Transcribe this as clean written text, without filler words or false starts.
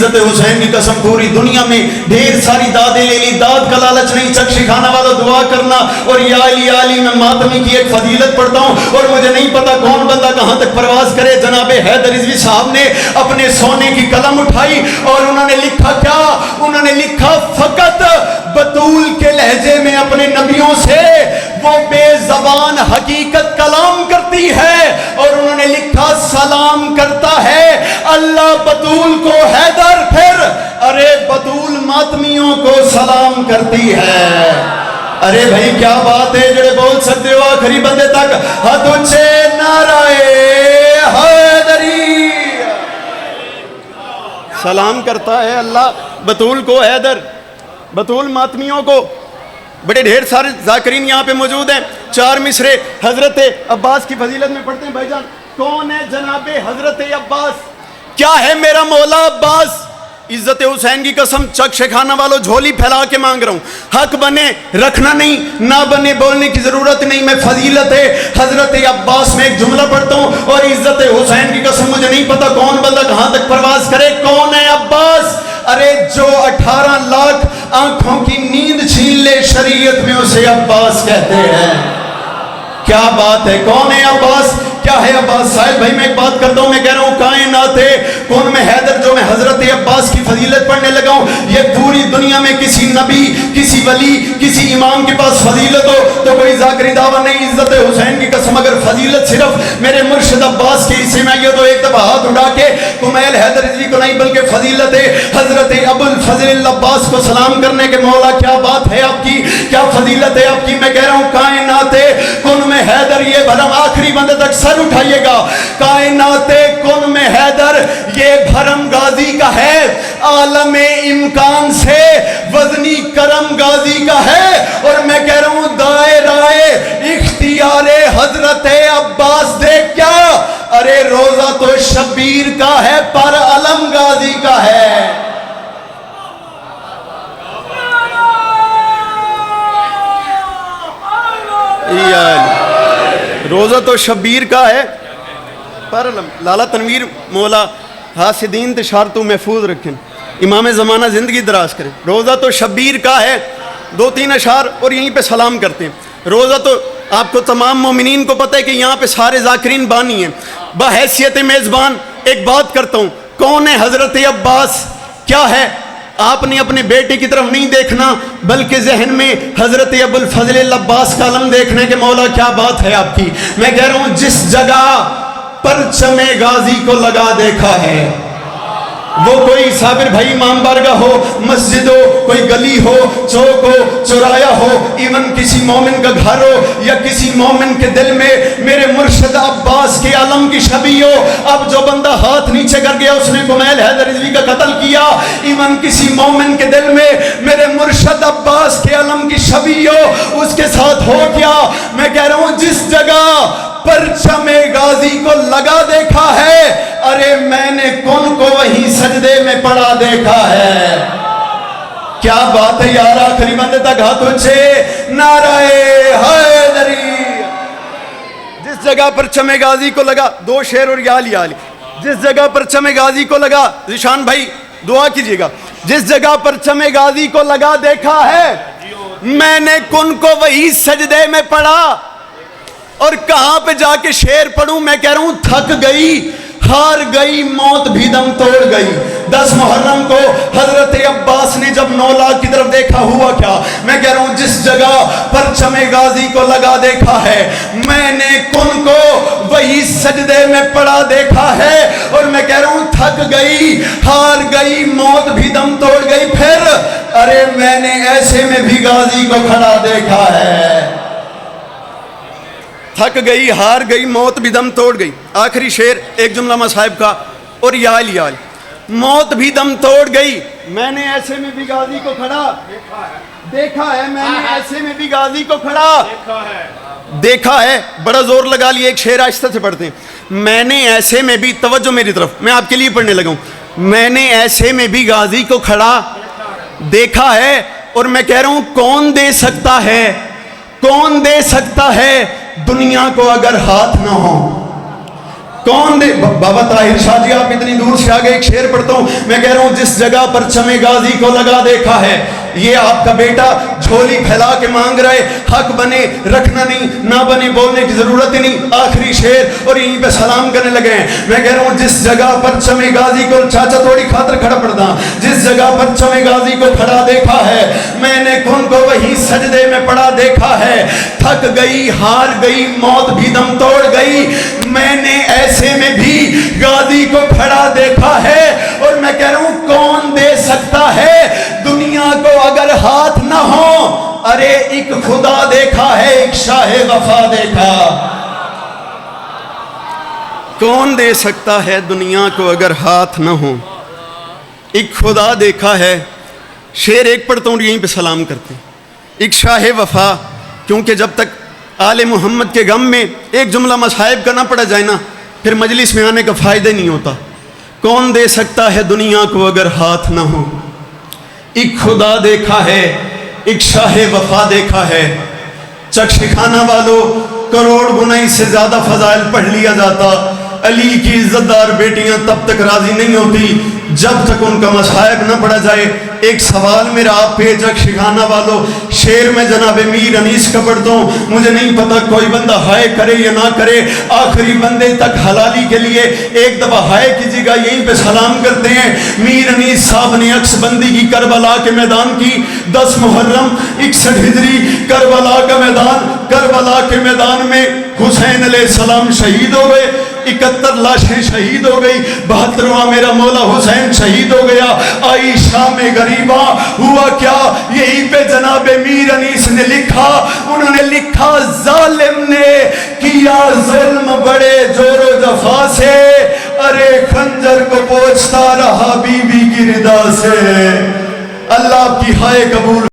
इज्जत हुसैन की कसम पूरी दुनिया में ढेर सारी दादें ले ली, दाद का लालच नहीं, चक्षे खाना वाला दुआ करना और या अली मैं मातमी की एक फजीलत पढ़ता हूँ और मुझे नहीं पता कौन बंदा कहाँ तक परवाज करे। जनाबे हैदर रिजवी साहब ने अपने सोने की कलम उठाई और उन्होंने लिखा क्या? उन्होंने लिखा फकत बतूल के लहजे में अपने नबियों से वो बेज़बान हकीकत कलाम करती है और उन्होंने लिखा सलाम करता है अल्लाह बतूल को हैदर, फिर अरे बतूल मातमियों को सलाम करती है। अरे भाई क्या बात है जड़े बोल सकते हो आखिरी बंदे तक हाथ ऊंचे नाराए हैदरी। सलाम करता है अल्लाह बतूल को हैदर, बतूल मातमियों को। बड़े ढेर सारे ज़ाकिरीन यहाँ पे मौजूद हैं। 4 मिसरे हजरत अब्बास की फजीलत में पढ़ते हैं। भाईजान कौन है जनाबे हजरत अब्बास? क्या है मेरा मौला अब्बास? इज्जत हुसैन की कसम चक्षे खाना वालों झोली फैला के मांग रहा हूँ, हक बने रखना नहीं, ना बने बोलने की जरूरत नहीं। मैं फजीलत है हजरत अब्बास में एक जुमला पढ़ता हूँ और इज्जत हुसैन की कसम मुझे नहीं पता कौन बंदा कहाँ तक परवाज करे। कौन है अब्बास? अरे जो 18 लाख आंखों की नींद छीन ले शरीयत में उसे अब्बास कहते हैं। क्या बात है, कौन है अब्बास? क्या है अब्बास? साहिब भाई मैं एक बात करता हूँ, मैं कह रहा हूँ कायनात है कौन में हैदर जो मैं हजरत अब्बास की फजीलत पढ़ने लगा हूँ, ये पूरी दुनिया में किसी नबी, किसी वली, किसी इमाम के पास फजीलत हो तो कोई ज़ाकिरी दावा नहीं। इज्जत हुसैन की कसम अगर फजीलत सिर्फ मेरे मुर्शिद अब्बास के हिस्से में आई तो एक दफा हाथ उठा के कुमैल हैदर रिजवी को नहीं बल्कि फजीलत है हजरत अबुल फजल अब्बास को सलाम करने के मौला। क्या बात है आपकी, क्या फजीलत है आपकी। मैं कह रहा हूँ कायनात है कौन में हैदर, ये भरम आखिरी बंदे तक सर उठाइएगा। कायनात कुन में हैदर ये भरम गाजी का है, आलम इम्कान से वजनी करम गाजी का है। और मैं कह रहा हूं दायराए इख्तियारे हजरत अब्बास देख क्या, अरे रोजा तो शबीर का है पर अलम गाजी का है। रोज़ा तो शबीर का है पर लाला तनवीर मौला हासिदीन तशार तो महफूज रखें, इमाम ज़माना ज़िंदगी दराज करें। रोज़ा तो शबीर का है, 2-3 अशार और यहीं पे सलाम करते हैं। रोज़ा तो आपको तमाम मोमिनीन को पता है कि यहाँ पे सारे ज़ाकिरीन बानी हैं। बहैसियत मेज़बान एक बात करता हूँ, कौन है हज़रत अब्बास? क्या है? आपने अपने बेटे की तरफ नहीं देखना बल्कि जहन में हजरत अबुल फजल अब्बास का अलम देखने के मौला। क्या बात है आपकी। मैं कह रहा हूं जिस जगह परचमे गाजी को लगा देखा है, वो कोई साबिर भाई इमाम बारगाह हो, मस्जिद हो, कोई गली हो, चौक हो, चौराया हो, इवन किसी मोमिन का घर हो या किसी मोमिन के दिल में मेरे मुर्शिद अब्बास के आलम की छवि हो। अब जो बंदा हाथ नीचे कर गया उसने कुमैल हैदर रिजवी का कत्ल किया, इवन किसी मोमिन के दिल में मेरे मुर्शिद अब्बास के आलम की छवि हो, उसके साथ हो क्या। मैं कह रहा हूं जिस जगह परचमे गाजी को लगा देखा है, अरे मैंने कौन को वहीं सजदे में पड़ा देखा है। क्या बात है यार, आखिरी बंदे तक हाथ ऊंचे नाराए हैदरी। जिस जगह परचमे गाजी को लगा, 2 शेर और याली याली। जिस जगह परचमे गाजी को लगा, जिशान भाई दुआ कीजिएगा, जिस जगह परचमे गाजी को लगा देखा है, मैंने कौन को वहीं सजदे में पड़ा। और कहां पे जाके शेर पढ़ूं। मैं कह रहा हूं थक गई, हार गई, मौत भी दम तोड़ गई। 10 मुहर्रम को हजरत अब्बास ने जब 9 लाख की तरफ देखा, हुआ क्या। मैं कह रहा हूं जिस जगह परचमे गाजी को लगा देखा है, मैंने कौन को वही सजदे में पड़ा देखा है। और मैं कह रहा हूं थक गई, हार गई, मौत भी दम तोड़ गई, फिर अरे मैंने ऐसे में भी गाजी को खड़ा देखा है। थक गई, हार गई, मौत भी दम तोड़ गई। आखिरी शेर एक जुमला साहिब का और याल याल। मौत भी दम तोड़ गई, मैंने ऐसे में भी गाजी को खड़ा देखा है। मैंने ऐसे में भी गाजी को खड़ा देखा है। बड़ा जोर लगा लिया, एक शेर आहिस्ता से पढ़ते हैं। मैंने ऐसे में भी, तवज्जो मेरी तरफ, मैं आपके लिए पढ़ने लगा हूं। मैंने ऐसे में भी गाजी को खड़ा देखा है। और मैं कह रहा हूं कौन दे सकता है, कौन दे सकता है दुनिया को अगर हाथ ना हो। कौन दे बाबा ताहिर शाह जी, आप इतनी दूर से आ गए, एक शेर पढ़ता हूँ मैं, कह रहा हूँ जिस जगह पर चमे गाजी को लगा देखा है, ये आपका बेटा झोली फैला के मांग रहे, हक बने रखना नहीं, ना बने बोलने की जरूरत ही नहीं, आखिरी शेर और यहीं पे सलाम करने लगे हैं। मैं कह रहा हूँ जिस जगह पर चमे गाजी को, चाचा थोड़ी खातर खड़ा पड़ता, जिस जगह पर चमे गाजी को खड़ा देखा है, मैंने खुद को वही सजदे में पड़ा देखा है, थक गई हार गई मौत भी दम तोड़ गई, मैंने ऐसे में भी गाजी को खड़ा देखा है। और मैं कह रहा हूं कौन दे सकता है दुनिया को अगर हाथ ना हो, अरे एक खुदा देखा है, एक शाह वफा देखा। कौन दे सकता है दुनिया को अगर हाथ ना हो, एक खुदा देखा है। शेर एक पढ़ता हूं यहीं पे सलाम करते, एक शाह वफा, क्योंकि जब तक आले मोहम्मद के गम में एक जुमला मसाहिब का ना पढ़ा जाए ना, फिर मजलिस में आने का फ़ायदा नहीं होता। कौन दे सकता है दुनिया को अगर हाथ ना हो, एक खुदा देखा है, एक शाह वफा देखा है। चक्षिखाना वालों, करोड़ गुना इससे ज़्यादा फजाइल पढ़ लिया जाता। अली की इज्जतदार बेटियां तब तक राज़ी नहीं होती जब तक उनका मसाहिब न पढ़ा जाए। एक सवाल मेरा आप पे चक्षिखाना वालों, शेर में जनाब मीर अनीस का पढ़ता हूँ, मुझे नहीं पता कोई बंदा हाय करे या ना करे, आखिरी बंदे तक हलाली के लिए एक दफ़ा हाय कीजिएगा, यहीं पे सलाम करते हैं। मीर अनीस साहब ने अक्सबंदी की करबला के मैदान की, 10 मुहर्रम 61 हिजरी करबला का मैदान, करबला के मैदान में हुसैन अलैहिस्सलाम शहीद हो गए, 71 लाशें शहीद हो गई, 72वां मेरा मौला हुसैन शहीद हो गया। आई शाम गरीबा, हुआ क्या यहीं पे जनाबे मीर अनीस ने लिखा, उन्होंने लिखा जालिम ने किया जुल्म बड़े जोरो जफा से, अरे खंजर को पोंछता रहा बीबी की रिदा से। अल्लाह की हाय कबूल